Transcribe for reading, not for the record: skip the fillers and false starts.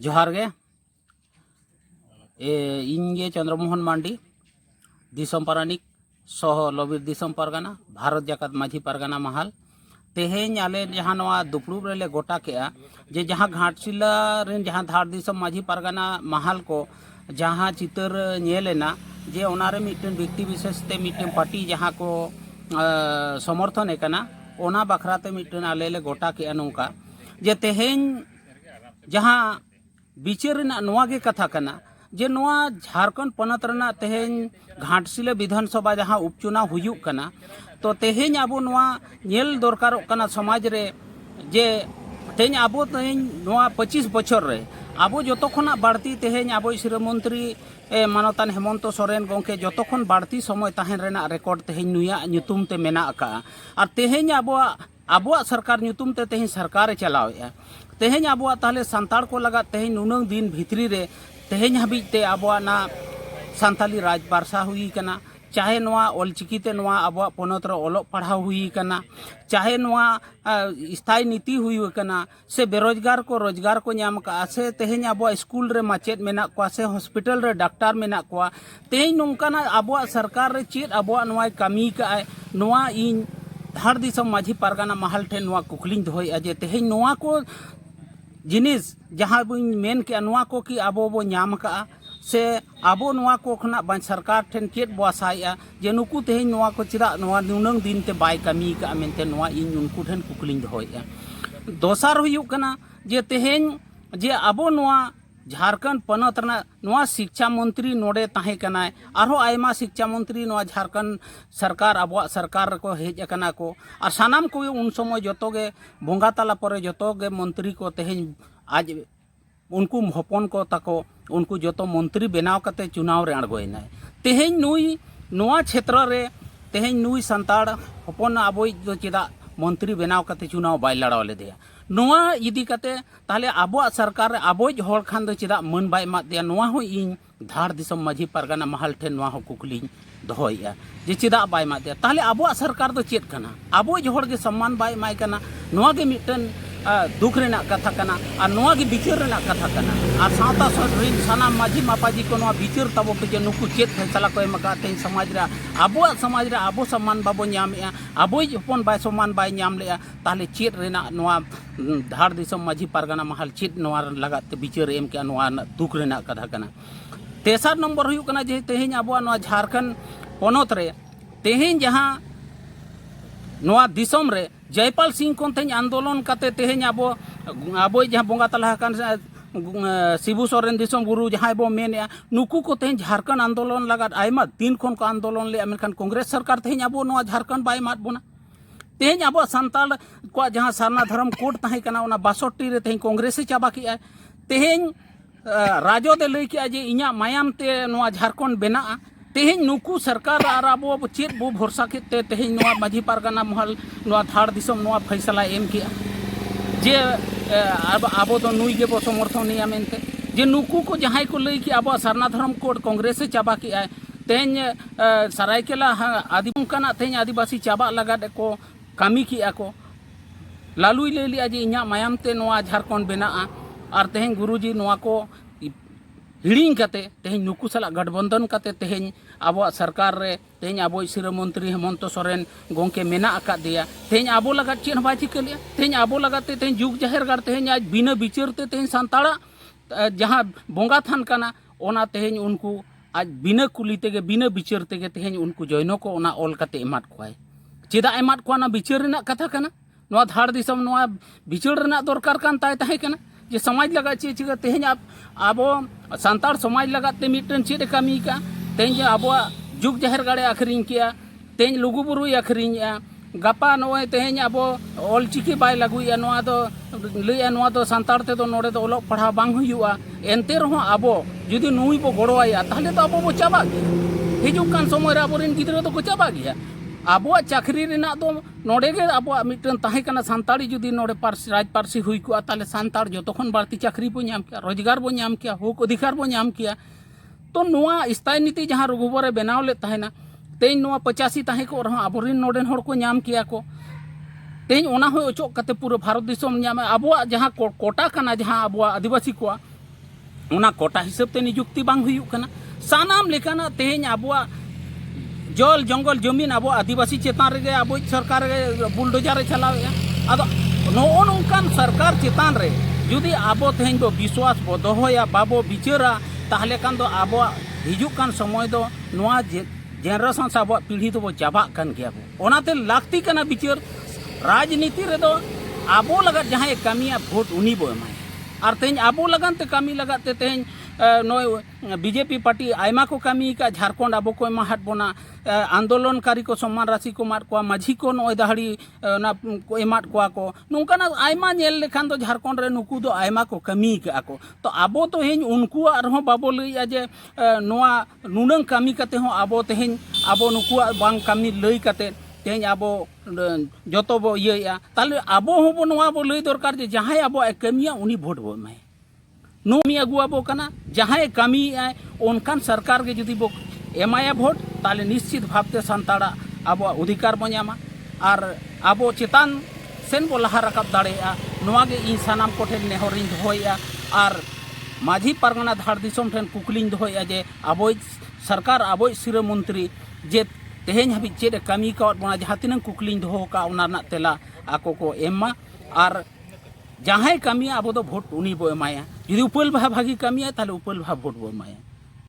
जोहार गे इंगे चंद्रमोहन मांडी दिसम पारानिक सह लबिर दिसम पारगाना भारत जाकात माझी पारगाना महाल तेहें आले जहाँ नवा दुपड़ूब रेले गोटा केआ जे जहाँ घाटशिला रेन जहाँ धार दिसम माझी पारगाना महाल को जहाँ चितर नेलेना जे ओनारे मिटन व्यक्ति विशेष ते मिटन पार्टी जहाँ को समर्थन एकना ओना बखराते मिटन आले ले गोटा केआ नौका जे तेहें जहाँ बिचार गे कथा कना जे नवा झारखंड पनत रना तेहें घाटशिला विधानसभा जहाँ उपचुनाव हुयुक कना तो तेहें अबो नवा नेल दरकारों कना समाज रे जे तेहें अबो तेहें नवा 25 बछर रे अबो जतो खना बाड़ती तेहें अबो श्रीमंत्री मानतान हेमंत सोरेन गोंके जतो खन बाड़ती समय तहन रेना रेकॉर्ड तेहें नुया ᱧᱩᱛᱩᱢ ते मेना का और तेहें अबो सरकार ᱧᱩᱛᱩᱢ ते तेहें सरकार चलावेआ तेहें अबो ताहले संताड़ को लगा तेहें नुनंग दिन भितरी रे तेहें हबीते अबो ना संताली राज बारसा हुई कना चाहे नवा ऑलचिकी ते नवा अबो पनत रे ओलोग पढ़ाव हुई कना चाहे नवा स्थायी नीति हुई कना से बेरोजगार को रोजगार को नाम का से तेहें अबो स्कूल रे माचेद मेना को से हॉस्पिटल रे डॉक्टर मेना को तेहें नोंकाना अबो सरकार रे चेद अबो नवा कमी का नवा इन धार दिसम माझी पारगाना महल ठे नवा कुकलिंग दोय अजे तेहें नवा को जिनिस जहाँ बन मेन के नवा को कि अबो बो नाम का से अबो नवा को खना बन सरकार ठेन चेद बसाया जे नुकु तेहें नवा को चिरा नवा नुनंग दिन ते बाय कमी का मेनते नवा इन उनको ठेन कुकलिंग दोय दोसार हुयुक कना जे तेहें जे अबो नवा झारखंड पनत रना नवा शिक्षा मंत्री नोडे ताहे कनाय आरो आयमा शिक्षा मंत्री नवा झारखंड सरकार अबो सरकार को हेज कना को और सानाम को उन समय जतोगे बोंगा ताला परे जतोगे मंत्री को तेहें आज उनको हपन को ताको उनको जतो मंत्री बनाव कते चुनाव रे अड़गोयना तेहें नुई नवा क्षेत्र रे तेहें नुई संताड़ हपन अबो जो चिदा मंत्री बनाव कते चुनाव बाय लड़ाव लेदेया नवा इदी कते ताहले अबो सरकार अबो हर खान दो चिदा मन बाय मा दिया नवा हो इन धार दिसम माझी पारगाना महल ठे नवा हो कुकली दोहया जे चिदा बाय मा दिया ताहले अबो सरकार दो चेत कना अबो हर के सम्मान बाय माय कना नवा के मिटन दुख रेना कथा कना और नवा के बिचार रेना कथा कना और सावता साना माझी मापाजी को नवा बिचार तबो के जे नुकु चेत फैसला को एमका ते समाज रे अबो सम्मान बाबो ᱧᱟᱢᱮᱟ अबो हपन बाय सम्मान बाय ᱧᱟᱢ लेया ताहले चेत रेना नवा धार दिसम माझी पारगाना महल चेत नवा लगाते बिचार एम के नवा दुख रेना कथा कना तेसार नंबर हुयुक कना जे तेहें अबो नवा झारखंड पनत रे तेहें जहाँ नवा दिसम रे जयपाल सिंह को तेहें आंदोलन करते तेहें अबो जहाँ बोंगा तला शिबू सोरेन दिसम गुरु जहाँ बो मेने नुकु को तेहें झारखंड आंदोलन लगा आयमा दिन खन को आंदोलन ले मेनखान कांग्रेस सरकार तेहें अबो नवा झारखंड बाय मात बोना तेहें अबो संताल को जहाँ सारना धर्म कोड ताहे कना ओना 62 रे तेहें कांग्रेस चाबा किया तेहें राजो दे लई किया जे इኛ मायाम ते नवा झारखंड बेना तेहें नुकु सरकार और अबो चेत बो भरोसा के तेहें नवा माझी पारगाना महल नवा धार दिसम नवा फैसला एम किया जे अबो तो नुई के बो समर्थन नहीं मेनते जे नुकु को जहाँ को लई कि अबो सारना धर्म कोड कांग्रेस चाबा किया तेहें सरायकेला आदिम कना तेहें आदिवासी चाबा लगा को कमी किया को लालुई ले लिया जे इኛ मायाम ते नवा झारखंड बेना और तेहें गुरुजी नवा को हिड़िंग कते तेहें नुकु सला गठबंधन कते तेहें अबो सरकार रे तेहें अबो श्रीमंत्री हेमंत सोरेन गोंके मेना आका दिया तेहें अबो लगा चेन बाय चिका लिया तेहें अबो लगाते तेहें जुग जाहिर गार तेहें आज बिना बिचारते तेहें संताड़ा जहाँ बोंगा थान कना ओना तेहें उनको आज बिना कुली तेगे बिना बिचार तेगे तेहें उनको जॉइनो को ओना ऑल कते एमात कोय चेदा एमात को ना बिचार रेना कथा कना नवा धार दिसम नवा बिचार रेना दरकार कान ताहे कना जे समाज लगा चिका तेहें अबो संताड़ समाज लगाते मिटन चेद कमी का तेहें अबो जुग जाहिर गाड़े आखरिंग किया तेहें लुगुबुरु आखरिंगा गपा नोय तेहें अबो ऑलचिकी बाय लगुया नवा दो लैया नवा दो संताड़ ते दो नोडे दो ओलोग पढ़ा बांग हुयुआ एनते रहो अबो जुदी नुई बो गड़ोया ताहले तो अबो बो चाबा गया हिजुक कान समय रे अबोरेन गिद्रा तो को चाबा गया अबो चाकरी रेना दो नोडे गे अबो मिटन ताहे कना संताड़ी जुदी नोडे पार्सी राज पार्सी हुई को ताले संताड़ जतोखन बाड़ती चाकरी बो नाम किया रोजगार बो नाम किया हक अधिकार बो नाम किया तो नवा स्थायी नीति जहाँ रघुबर बनाव ले ताहेना तेज 85 ताहे को रहा अबोरेन नोडेन हर को नाम किया को तेज ओना हो ओचोक कते पूरा भारत दिसम नामे आबो जहाँ कोटा कना जहाँ आबो आदिवासी को ओना कोटा हिसाब ते नियुक्ति बांग हुयुक कना सानाम लेकाना तेज आबो जल जंगल जमीन आबो आदिवासी चेतान रे आबो सरकार रे बुलडोजर चलावे आदो नो नोंकान सरकार चेतान रे जुदी आबो तेज बो विश्वास बो दोहोया बाबो बिचारा ताहले कान दो आबो हिजुक कान समय दो नोआ जेनरेशन से आबो पीढ़ी तो बो चाबा कान गया बो ओनाते लागती कना बिचार राजनीति रे दो आबो लगा जहाँ कमिया भोट उनी बो एमाय और तेज आबो लगन ते कमी लगाते तेज नय बीजेपी पार्टी आयमा को कमी का झारखंड आबो को एमाहट बोना आंदोलनकारी को सम्मान राशि को मार को माझी को नय दहाड़ी ना को एमाट को नोंकाना आयमा नेल लेखान दो झारखंड रे नुकु दो आयमा को कमी का को तो आबो तो हेन उनको आरहो बाबो लइया जे नोआ नुनंग कमी कते हो आबो तेहेन आबो नुकु बांग कमी लई कते तेज आबो जो बो इया ताले आबो होबो नोआ बो लई दरकार जे जहां आबो कमिया उनी भोट बो एमाय नोमी अगुआबो कना जहां कमी आए उनकान सरकार के जुदी बो एमाया भोट ताले निश्चित भावते संताड़ा आबो अधिकार बो नामा और आबो चेतान सेन बो लहा रकाब दाड़ेया नोआ गे इन सानाम कोठेन नेहरिन दोहोया और माझी पारगना धाड़ दिसम ठेन कुकलिन दोहोया जे आबो सरकार आबो सिरा मंत्री जे तेहेन हाबि चेद कमी का बना जहाँ तीन कुकलिन दोहो का उना तेला आको को एमा और जहाँ कमी आबो दो भोट उनी बो एमाया जुदी उपल भा भागी कमी ताले उपल भा भोट बो एमाया।